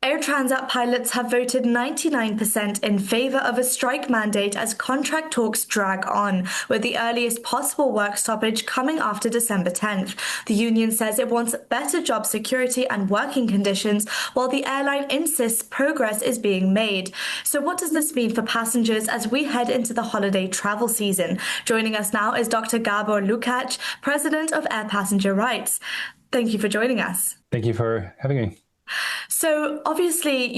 Air Transat pilots have voted 99% in favour of a strike mandate as contract talks drag on, with the earliest possible work stoppage coming after December 10th. The union says it wants better job security and working conditions, while the airline insists progress is being made. So what does this mean for passengers as we head into the holiday travel season? Joining us now is Dr. Gábor Lukács, President of Air Passenger Rights. Thank you for joining us. Thank you for having me. So obviously,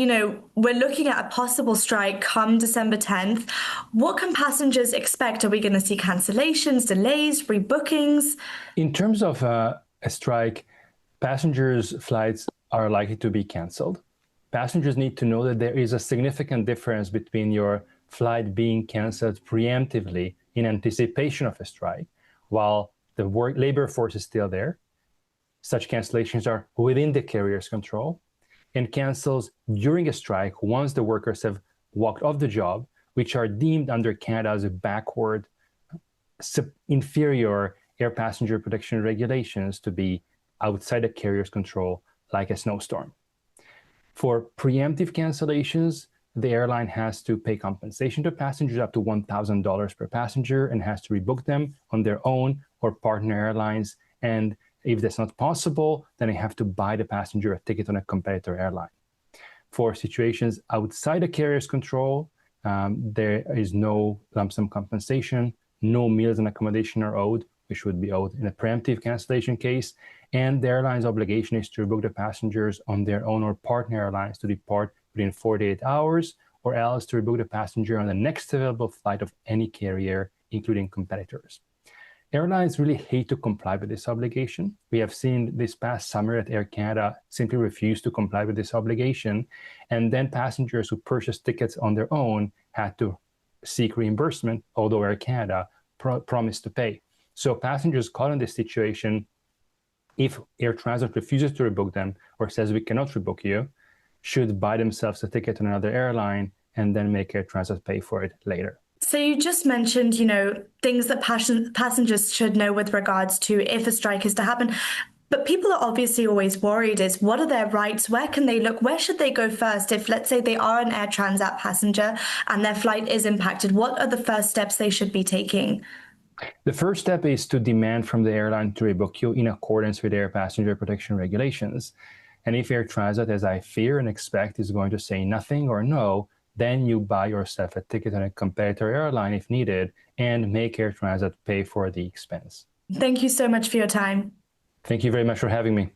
we're looking at a possible strike come December 10th. What can passengers expect? Are we going to see cancellations, delays, rebookings? In terms of a strike, passengers' flights are likely to be canceled. Passengers need to know that there is a significant difference between your flight being canceled preemptively in anticipation of a strike, while the labor force is still there. Such cancellations are within the carrier's control, and cancels during a strike once the workers have walked off the job, which are deemed under Canada's backward, inferior air passenger protection regulations to be outside the carrier's control, like a snowstorm. For preemptive cancellations, the airline has to pay compensation to passengers up to $1,000 per passenger and has to rebook them on their own or partner airlines. And if that's not possible, then they have to buy the passenger a ticket on a competitor airline. For situations outside the carrier's control, there is no lump sum compensation, no meals and accommodation are owed, which would be owed in a preemptive cancellation case, and the airline's obligation is to rebook the passengers on their own or partner airlines to depart within 48 hours, or else to rebook the passenger on the next available flight of any carrier, including competitors. Airlines really hate to comply with this obligation. We have seen this past summer that Air Canada simply refused to comply with this obligation, and then passengers who purchased tickets on their own had to seek reimbursement, although Air Canada promised to pay. So passengers caught in this situation, if Air Transat refuses to rebook them or says we cannot rebook you, should buy themselves a ticket on another airline and then make Air Transat pay for it later. So you just mentioned, things that passengers should know with regards to if a strike is to happen. But people are obviously always worried is what are their rights? Where can they look? Where should they go first? If, let's say, they are an Air Transat passenger and their flight is impacted, what are the first steps they should be taking? The first step is to demand from the airline to rebook you in accordance with air passenger protection regulations. And if Air Transat, as I fear and expect, is going to say nothing or no, then you buy yourself a ticket on a competitor airline if needed and make Air Transat pay for the expense. Thank you so much for your time. Thank you very much for having me.